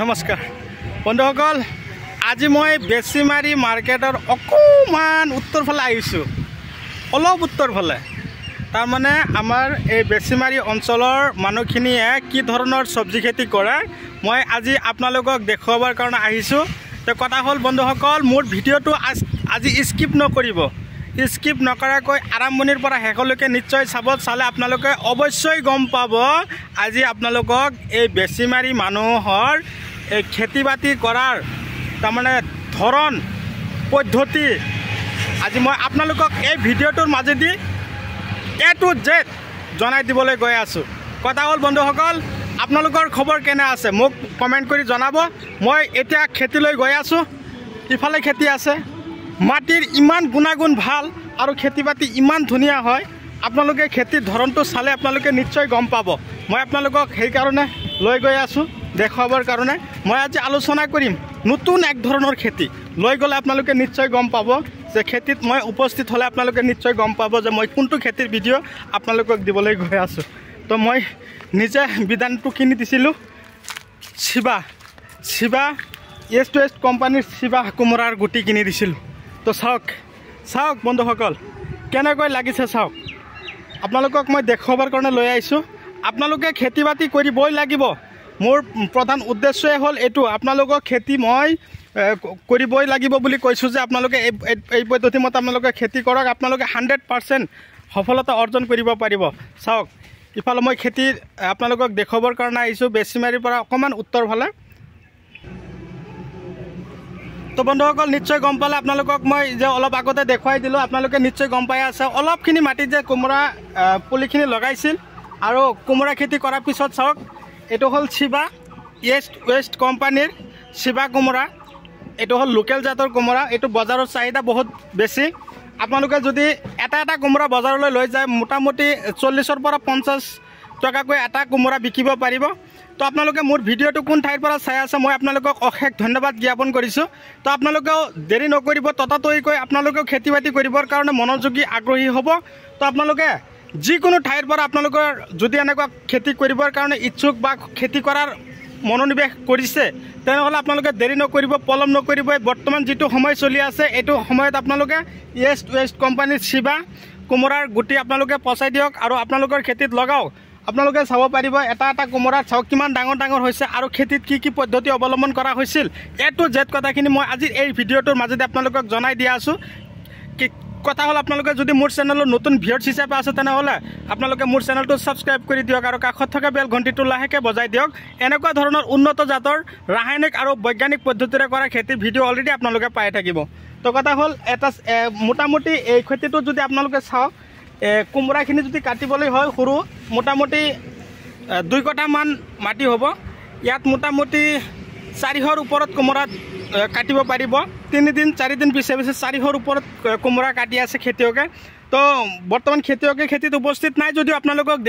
নমস্কাৰ বন্ধুসকল, আজি মই বেছিমাৰী মাৰ্কেটৰ অকমান উত্তৰ ফালে আহিছোঁ, অলপ উত্তৰ ফালে। তাৰমানে আমাৰ এই বেছিমাৰী অঞ্চলৰ মানুহখিনিয়ে কি ধৰণৰ চব্জি খেতি কৰে মই আজি আপোনালোকক দেখুৱাবৰ কাৰণে আহিছোঁ। তো কথা হ'ল বন্ধুসকল, মোৰ ভিডিঅ'টো আজি স্কিপ নকৰিব, স্কিপ নকৰাকৈ আৰম্ভণিৰ পৰা শেষলৈকে নিশ্চয় চাব। চালে আপোনালোকে অৱশ্যই গম পাব আজি আপোনালোকক এই বেছিমাৰী মানুহৰ এই খেতি বাতি কৰাৰ তাৰমানে ধৰণ পদ্ধতি আজি মই আপোনালোকক এই ভিডিঅ'টোৰ মাজেদি A to Z জনাই দিবলৈ গৈ আছোঁ। কথা হ'ল বন্ধুসকল, আপোনালোকৰ খবৰ কেনে আছে মোক কমেণ্ট কৰি জনাব। মই এতিয়া খেতিলৈ গৈ আছোঁ, ইফালে খেতি আছে, মাটিৰ ইমান গুণাগুণ ভাল আৰু খেতি বাতি ইমান ধুনীয়া হয়। আপোনালোকে খেতিৰ ধৰণটো চালে আপোনালোকে নিশ্চয় গম পাব। মই আপোনালোকক সেইকাৰণে লৈ গৈ আছোঁ দেখুৱাবৰ কাৰণে। মই আজি আলোচনা কৰিম নতুন এক ধৰণৰ খেতি লৈ গ'লে আপোনালোকে নিশ্চয় গম পাব যে খেতিত মই উপস্থিত হ'লে আপোনালোকে নিশ্চয় গম পাব যে মই কোনটো খেতিৰ ভিডিঅ' আপোনালোকক দিবলৈ গৈ আছোঁ। তো মই নিজে বিধানটো কিনি দিছিলোঁ শিৱা ইষ্ট ৱেষ্ট কোম্পানীৰ শিৱা কোমোৰাৰ গুটি কিনি দিছিলোঁ। তো চাওক বন্ধুসকল কেনেকৈ লাগিছে চাওক। আপোনালোকক মই দেখুৱাবৰ কাৰণে লৈ আহিছোঁ। আপোনালোকে খেতি বাতি কৰিবই লাগিব। মোৰ প্ৰধান উদ্দেশ্যই হ'ল এইটো, আপোনালোকক খেতি মই কৰিবই লাগিব বুলি কৈছোঁ যে আপোনালোকে এই পদ্ধতিমতে আপোনালোকে খেতি কৰক, আপোনালোকে 100% সফলতা অৰ্জন কৰিব পাৰিব। চাওক ইফালে মই খেতি আপোনালোকক দেখুৱাবৰ কাৰণে আহিছোঁ বেছিমাৰীৰ পৰা অকণমান উত্তৰ ফালে। তো বন্ধুসকল নিশ্চয় গম পালে, আপোনালোকক মই যে অলপ আগতে দেখুৱাই দিলোঁ, আপোনালোকে নিশ্চয় গম পাই আছে অলপখিনি মাটিত যে কোমোৰা পুলিখিনি লগাইছিল। আৰু কোমোৰা খেতি কৰাৰ পিছত চাওক এইটো হ'ল শিৱা ইষ্ট ৱেষ্ট কোম্পানীৰ শিৱা কোমোৰা। এইটো হ'ল লোকেল জাতৰ কোমোৰা। এইটো বজাৰৰ চাহিদা বহুত বেছি। আপোনালোকে যদি এটা কোমোৰা বজাৰলৈ লৈ যায় মোটামুটি 40ৰ পৰা 50 টকাকৈ এটা কোমোৰা বিকিব পাৰিব। তো আপোনালোকে মোৰ ভিডিঅ'টো কোন ঠাইৰ পৰা চাই আছে মই আপোনালোকক অশেষ ধন্যবাদ জ্ঞাপন কৰিছোঁ। তো আপোনালোকেও দেৰি নকৰিব, ততাতৈয়াকৈ আপোনালোকেও খেতি বাতি কৰিবৰ কাৰণে মনোযোগী আগ্ৰহী হ'ব। তো আপোনালোকে যিকোনো ঠাইৰ পৰা আপোনালোকৰ যদি এনেকুৱা খেতি কৰিবৰ কাৰণে ইচ্ছুক বা খেতি কৰাৰ মনোনিৱেশ কৰিছে তেনেহ'লে আপোনালোকে দেৰি নকৰিব, পলম নকৰিব। বৰ্তমান যিটো সময় চলি আছে এইটো সময়ত আপোনালোকে ইষ্ট ৱেষ্ট কোম্পানীৰ শিৱা কোমোৰাৰ গুটি আপোনালোকে পচাই দিয়ক আৰু আপোনালোকৰ খেতিত লগাওক। আপোনালোকে চাব পাৰিব এটা কোমোৰাত চাওক কিমান ডাঙৰ ডাঙৰ হৈছে আৰু খেতিত কি পদ্ধতি অৱলম্বন কৰা হৈছিল। A to Z কথাখিনি মই আজি এই ভিডিঅ'টোৰ মাজেদি আপোনালোকক জনাই দিয়া আছোঁ। কথা হ'ল আপোনালোকে যদি মোৰ চেনেলৰ নতুন ভিউৱাৰ্ছ হিচাপে আছে তেনেহ'লে আপোনালোকে মোৰ চেনেলটো ছাবস্ক্ৰাইব কৰি দিয়ক আৰু কাষত থকা বেল ঘণ্টিটো লাহেকৈ বজাই দিয়ক। এনেকুৱা ধৰণৰ উন্নত জাতৰ ৰাসায়নিক আৰু বৈজ্ঞানিক পদ্ধতিৰে কৰা খেতিৰ ভিডিঅ' অলৰেডি আপোনালোকে পাই থাকিব। তো কথা হ'ল এটা মোটামুটি এই খেতিটো যদি আপোনালোকে চাওক কোমোৰাখিনি যদি কাটিবলৈ হয় সৰু মোটামুটি 2 কঠামান মাটি হ'ব। ইয়াত মোটামুটি 400ৰ ওপৰত কোমোৰা কাটিব পাৰিব। 3-4 দিন পিছে 400ৰ ওপৰত কোমোৰা কাটি আছে খেতিয়কে। তো বৰ্তমান খেতিয়কে খেতিত উপস্থিত নাই যদিও আপোনালোকক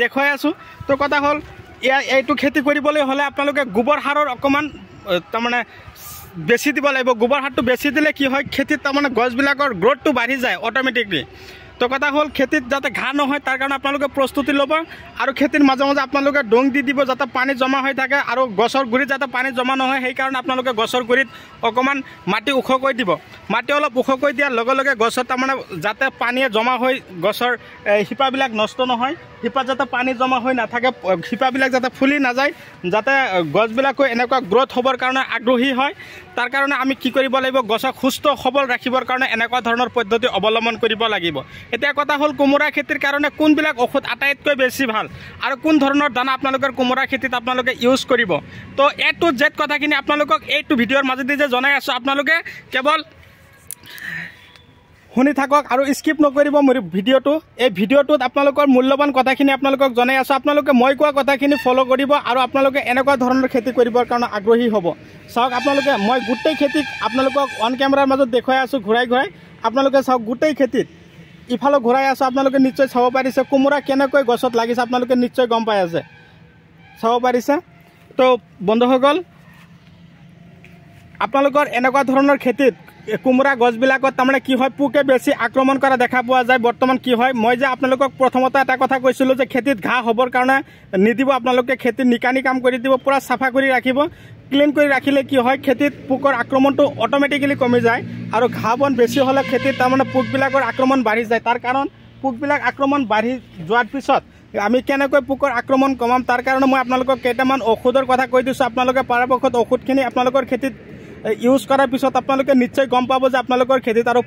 দেখুৱাই আছোঁ। তো কথা হ'ল এইটো খেতি কৰিবলৈ হ'লে আপোনালোকে গোবৰ সাৰৰ অকণমান তাৰমানে বেছি দিব লাগিব। গোবৰ সাৰটো বেছি দিলে কি হয় খেতিত তাৰমানে গছবিলাকৰ গ্ৰ'থটো বাঢ়ি যায় অট'মেটিকলি। তো কথা হ'ল খেতিত যাতে ঘাঁহ নহয় তাৰ কাৰণে আপোনালোকে প্ৰস্তুতি ল'ব আৰু খেতিৰ মাজে মাজে আপোনালোকে ডং দি দিব যাতে পানী জমা হৈ থাকে আৰু গছৰ গুৰিত যাতে পানী জমা নহয় সেইকাৰণে আপোনালোকে গছৰ গুৰিত অকণমান মাটি ওখকৈ দিব। মাটি অলপ ওখকৈ দিয়াৰ লগে লগে গছত তাৰমানে যাতে পানীয়ে জমা হৈ গছৰ শিপাবিলাক নষ্ট নহয়, শিপাত যাতে পানী জমা হৈ নাথাকে, শিপাবিলাক যাতে ফুলি নাযায়, যাতে গছবিলাকো এনেকুৱা গ্ৰ'থ হ'বৰ কাৰণে আগ্ৰহী হয় তাৰ কাৰণে আমি কি কৰিব লাগিব গছক সুস্থ সবল ৰাখিবৰ কাৰণে এনেকুৱা ধৰণৰ পদ্ধতি অৱলম্বন কৰিব লাগিব। এতিয়া কথা হ'ল কোমোৰা খেতিৰ কাৰণে কোনবিলাক ঔষধ আটাইতকৈ বেছি ভাল আৰু কোন ধৰণৰ দানা আপোনালোকৰ কোমোৰা খেতিত আপোনালোকে ইউজ কৰিব। তো A to Z কথাখিনি আপোনালোকক এইটো ভিডিঅ'ৰ মাজেদি যে জনাই আছোঁ আপোনালোকে কেৱল শুনি থাকক আৰু স্কিপ নকৰিব মোৰ ভিডিঅ'টো। এই ভিডিঅ'টোত আপোনালোকৰ মূল্যৱান কথাখিনি আপোনালোকক জনাই আছোঁ। আপোনালোকে মই কোৱা কথাখিনি ফ'ল' কৰিব আৰু আপোনালোকে এনেকুৱা ধৰণৰ খেতি কৰিবৰ কাৰণে আগ্ৰহী হ'ব। চাওক আপোনালোকে মই গোটেই খেতিত আপোনালোকক অন কেমেৰাৰ মাজত দেখুৱাই আছোঁ ঘূৰাই আপোনালোকে চাওক গোটেই খেতিত ইফালে ঘূৰাই আছোঁ। আপোনালোকে নিশ্চয় চাব পাৰিছে কোমোৰা কেনেকৈ গছত লাগিছে, আপোনালোকে নিশ্চয় গম পাই আছে, চাব পাৰিছে। তো বন্ধুসকল আপোনালোকৰ এনেকুৱা ধৰণৰ খেতিত কোমোৰা গছবিলাকত তাৰমানে কি হয় পোকে বেছি আক্ৰমণ কৰা দেখা পোৱা যায় বৰ্তমান কি হয় মই যে আপোনালোকক প্ৰথমতে এটা কথা কৈছিলোঁ যে খেতিত ঘাঁহ হ'বৰ কাৰণে নিদিব আপোনালোকে খেতিত নিকানি কাম কৰি দিব পুৰা চাফা কৰি ৰাখিব ক্লিন কৰি ৰাখিলে কি হয় খেতিত পোকৰ আক্ৰমণটো অট'মেটিকেলি কমি যায় আৰু ঘাঁহ বন বেছি হ'লে খেতিত তাৰমানে পোকবিলাকৰ আক্ৰমণ বাঢ়ি যায় তাৰ কাৰণ পোকবিলাক আক্ৰমণ বাঢ়ি যোৱাৰ পিছত আমি কেনেকৈ পোকৰ আক্ৰমণ কমাম তাৰ কাৰণে মই আপোনালোকক কেইটামান ঔষধৰ কথা কৈ দিছোঁ আপোনালোকে পৰাপক্ষত ঔষধখিনি আপোনালোকৰ খেতিত ইউজ কৰাৰ পিছত আপোনালোকে নিশ্চয় গম পাব যে আপোনালোকৰ খেতিত আৰু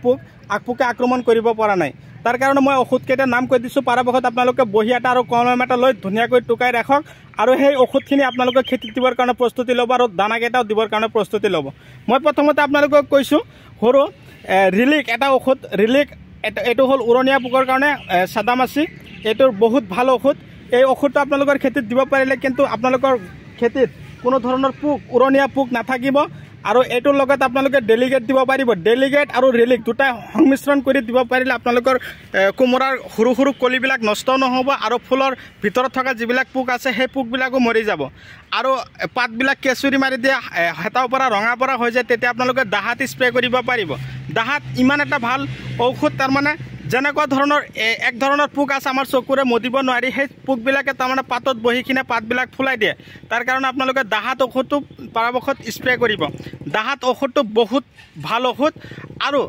পোকে আক্ৰমণ কৰিব পৰা নাই তাৰ কাৰণে মই ঔষধকেইটাৰ নাম কৈ দিছোঁ পৰাপক্ষত আপোনালোকে বহি এটা আৰু কলম এটা লৈ ধুনীয়াকৈ টুকাই ৰাখক আৰু সেই ঔষধখিনি আপোনালোকে খেতিত দিবৰ কাৰণে প্ৰস্তুতি ল'ব আৰু দানাকেইটাও দিবৰ কাৰণে প্ৰস্তুতি ল'ব মই প্ৰথমতে আপোনালোকক কৈছোঁ সৰু ৰিলিক এটা ঔষধ ৰিলিক এইটো হ'ল উৰণীয়া পোকৰ কাৰণে চাদামাছি এইটোৰ বহুত ভাল ঔষধ এই ঔষধটো আপোনালোকৰ খেতিত দিব পাৰিলে কিন্তু আপোনালোকৰ খেতিত কোনো ধৰণৰ পোক উৰণীয়া পোক নাথাকিব আৰু এইটোৰ লগত আপোনালোকে ডেলিগেট দিব পাৰিব ডেলিগেট আৰু ৰিলিক দুটাই সংমিশ্ৰণ কৰি দিব পাৰিলে আপোনালোকৰ কোমোৰাৰ সৰু সৰু কলিবিলাক নষ্ট নহ'ব আৰু ফুলৰ ভিতৰত থকা যিবিলাক পোক আছে সেই পোকবিলাকো মৰি যাব আৰু পাতবিলাক কেঁচুৰি মাৰি দিয়ে হেতাৰ পৰা ৰঙা পৰা হৈ যায় তেতিয়া আপোনালোকে দাহাত স্প্ৰে কৰিব পাৰিব দাহাত ইমান এটা ভাল ঔষধ তাৰমানে যেনেকুৱা ধৰণৰ এক ধৰণৰ পোক আছে আমাৰ চকুৰে মদিব নোৱাৰি সেই পোকবিলাকে তাৰমানে পাতত বহি কিনে পাতবিলাক ফুলাই দিয়ে তাৰ কাৰণে আপোনালোকে দাহাত ঔষধটো পৰাপক্ষত স্প্ৰে কৰিব দাহাত ঔষধটো বহুত ভাল ঔষধ আৰু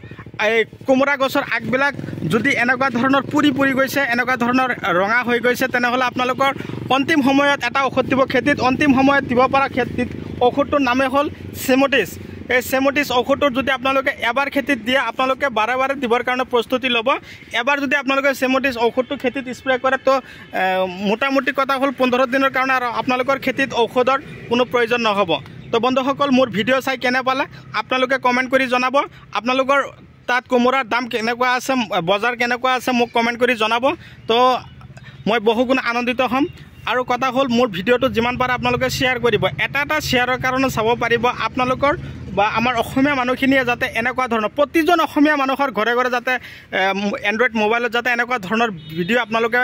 এই কোমোৰা গছৰ আগবিলাক যদি এনেকুৱা ধৰণৰ পুৰি গৈছে এনেকুৱা ধৰণৰ ৰঙা হৈ গৈছে তেনেহ'লে আপোনালোকৰ অন্তিম সময়ত এটা ঔষধ দিব খেতিত অন্তিম সময়ত দিব পৰা খেতিত ঔষধটোৰ নামে হ'ল চেমোটিছ এই চেমোটিছ ঔষধটো যদি আপোনালোকে এবাৰ খেতিত দিয়ে আপোনালোকে বাৰে বাৰে দিবৰ কাৰণে প্ৰস্তুতি ল'ব এবাৰ যদি আপোনালোকে চেমোটিছ ঔষধটো খেতিত স্প্ৰে কৰে তো মোটামুটি কথা হ'ল 15 দিনৰ কাৰণে আৰু আপোনালোকৰ খেতিত ঔষধৰ কোনো প্ৰয়োজন নহ'ব তো বন্ধুসকল মোৰ ভিডিঅ' চাই কেনে পালে আপোনালোকে কমেণ্ট কৰি জনাব আপোনালোকৰ তাত কোমোৰাৰ দাম কেনেকুৱা আছে বজাৰ কেনেকুৱা আছে মোক কমেণ্ট কৰি জনাব তো মই বহুগুণ আনন্দিত হ'ম আৰু কথা হ'ল মোৰ ভিডিঅ'টো যিমান পাৰে আপোনালোকে শ্বেয়াৰ কৰিব এটা শ্বেয়াৰৰ কাৰণে চাব পাৰিব আপোনালোকৰ বা আমাৰ অসমীয়া মানুহখিনিয়ে যাতে এনেকুৱা ধৰণৰ প্ৰতিজন অসমীয়া মানুহৰ ঘৰে ঘৰে যাতে এণ্ড্ৰইড মোবাইলত যাতে এনেকুৱা ধৰণৰ ভিডিঅ' আপোনালোকে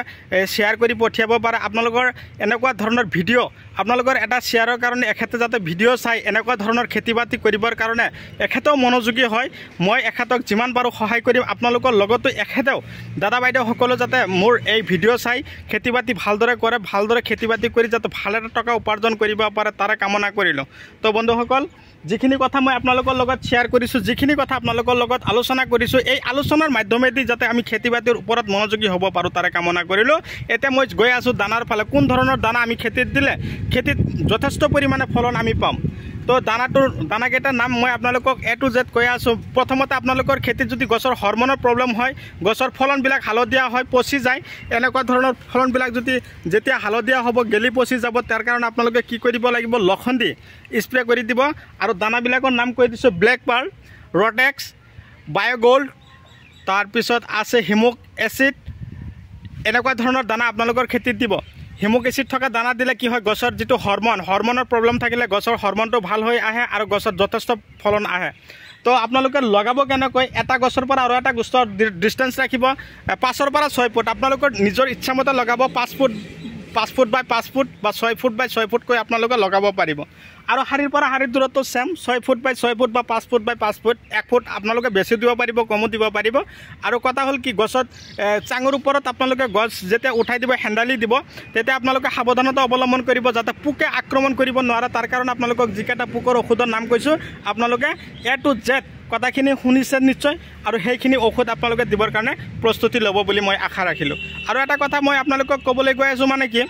শ্বেয়াৰ কৰি পঠিয়াব পাৰে আপোনালোকৰ এনেকুৱা ধৰণৰ ভিডিঅ' আপোনালোকৰ এটা শ্বেয়াৰৰ কাৰণে এখেতে যাতে ভিডিঅ' চাই এনেকুৱা ধৰণৰ খেতি বাতি কৰিবৰ কাৰণে এখেতেও মনোযোগী হয় মই এখেতক যিমান পাৰোঁ সহায় কৰিম আপোনালোকৰ লগতো এখেতেও দাদা বাইদেউসকলে যাতে মোৰ এই ভিডিঅ' চাই খেতি বাতি ভালদৰে কৰে ভালদৰে খেতি বাতি কৰি যাতে ভাল এটা টকা উপাৰ্জন কৰিব পাৰে তাৰে কামনা কৰিলোঁ তো বন্ধুসকল যিখিনি কথা মই আপোনালোকৰ লগত শ্বেয়াৰ কৰিছোঁ যিখিনি কথা আপোনালোকৰ লগত আলোচনা কৰিছোঁ এই আলোচনাৰ মাধ্যমেদি যাতে আমি খেতি বাতিৰ ওপৰত মনোযোগী হ'ব পাৰোঁ তাৰে কামনা কৰিলোঁ এতিয়া মই গৈ আছোঁ দানাৰ ফালে কোন ধৰণৰ দানা আমি খেতিত দিলে খেতিত যথেষ্ট পৰিমাণে ফলন আমি পাম তো দানাকেইটাৰ নাম মই আপোনালোকক A to Z কৈ আছোঁ প্ৰথমতে আপোনালোকৰ খেতিত যদি গছৰ হৰমনৰ প্ৰব্লেম হয় গছৰ ফলনবিলাক হালধীয়া হয় পচি যায় এনেকুৱা ধৰণৰ ফলনবিলাক যদি যেতিয়া হালধীয়া হ'ব গেলি পচি যাব তাৰ কাৰণে আপোনালোকে কি কৰিব লাগিব লখন্দি স্প্ৰে কৰি দিব আৰু দানাবিলাকৰ নাম কৈ দিছোঁ ব্লেক পাৰ্ল ৰটেক্স বায়'গল্ড তাৰপিছত আছে হিমুক এচিড এনেকুৱা ধৰণৰ দানা আপোনালোকৰ খেতিত দিব হিমুক এচিড থকা দানা দিলে কি হয় গছৰ যিটো হৰমনৰ প্ৰব্লেম থাকিলে গছৰ হৰমনটো ভাল হৈ আহে আৰু গছত যথেষ্ট ফলন আহে তো আপোনালোকে লগাব কেনেকৈ এটা গছৰ পৰা আৰু এটা গছৰ ডিষ্টেঞ্চ ৰাখিব 5 পৰা 6 ফুট আপোনালোকৰ নিজৰ ইচ্ছামতে লগাব 5 ফুট বাই 5 ফুট বা 6 ফুট বাই 6 ফুটকৈ আপোনালোকে লগাব পাৰিব আৰু শাৰীৰ পৰা শাৰীৰ দূৰত্ব সেম 6 ফুট বাই 6 ফুট বা 5 ফুট বাই 5 ফুট 1 ফুট আপোনালোকে বেছি দিব পাৰিব কমো দিব পাৰিব আৰু কথা হ'ল কি গছত চাঙৰ ওপৰত আপোনালোকে গছ যেতিয়া উঠাই দিব হেণ্ডালি দিব তেতিয়া আপোনালোকে সাৱধানতা অৱলম্বন কৰিব যাতে পোকে আক্ৰমণ কৰিব নোৱাৰে তাৰ কাৰণে আপোনালোকক যিকেইটা পোকৰ ঔষধৰ নাম কৈছোঁ আপোনালোকে A to Z কথাখিনি শুনিছে নিশ্চয় আৰু সেইখিনি ঔষধ আপোনালোকে দিবৰ কাৰণে প্ৰস্তুতি ল'ব বুলি মই আশা ৰাখিলোঁ আৰু এটা কথা মই আপোনালোকক ক'বলৈ গৈ আছোঁ মানে কি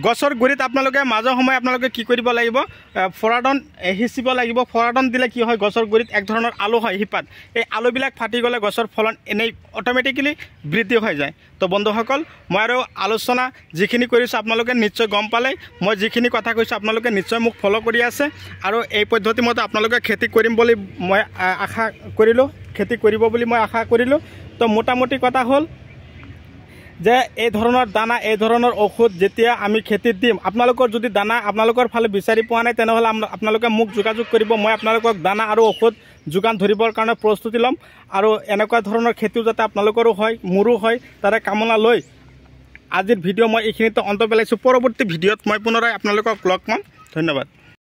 গছৰ গুৰিত আপোনালোকে মাজৰ সময় আপোনালোকে কি কৰিব লাগিব ফৰাডন হিচিব লাগিব ফৰাডন দিলে কি হয় গছৰ গুৰিত এক ধৰণৰ আলু হয় হিপাত এই আলুবিলাক ফাটি গ'লে গছৰ ফলন এনেই অট'মেটিকেলি বৃদ্ধি হৈ যায় তো বন্ধুসকল মই আৰু আলোচনা যিখিনি কৰিছোঁ আপোনালোকে নিশ্চয় গম পালে মই যিখিনি কথা কৈছোঁ আপোনালোকে নিশ্চয় মোক ফ'ল' কৰি আছে আৰু এই পদ্ধতিমতে আপোনালোকে খেতি কৰিম বুলি মই আশা কৰিলোঁ খেতি কৰিব বুলি মই আশা কৰিলোঁ তো মোটামুটি কথা হ'ল যে এই ধৰণৰ দানা এই ধৰণৰ ঔষধ যেতিয়া আমি খেতিত দিম আপোনালোকৰ যদি দানা আপোনালোকৰ ফালে বিচাৰি পোৱা নাই তেনেহ'লে আপোনালোকে মোক যোগাযোগ কৰিব মই আপোনালোকক দানা আৰু ঔষধ যোগান ধৰিবৰ কাৰণে প্ৰস্তুতি ল'ম আৰু এনেকুৱা ধৰণৰ খেতিও যাতে আপোনালোকৰো হয় মোৰো হয় তাৰে কামনা লৈ আজিৰ ভিডিঅ' মই এইখিনিতে অন্ত পেলাইছোঁ পৰৱৰ্তী ভিডিঅ'ত মই পুনৰাই আপোনালোকক লগ পাম ধন্যবাদ।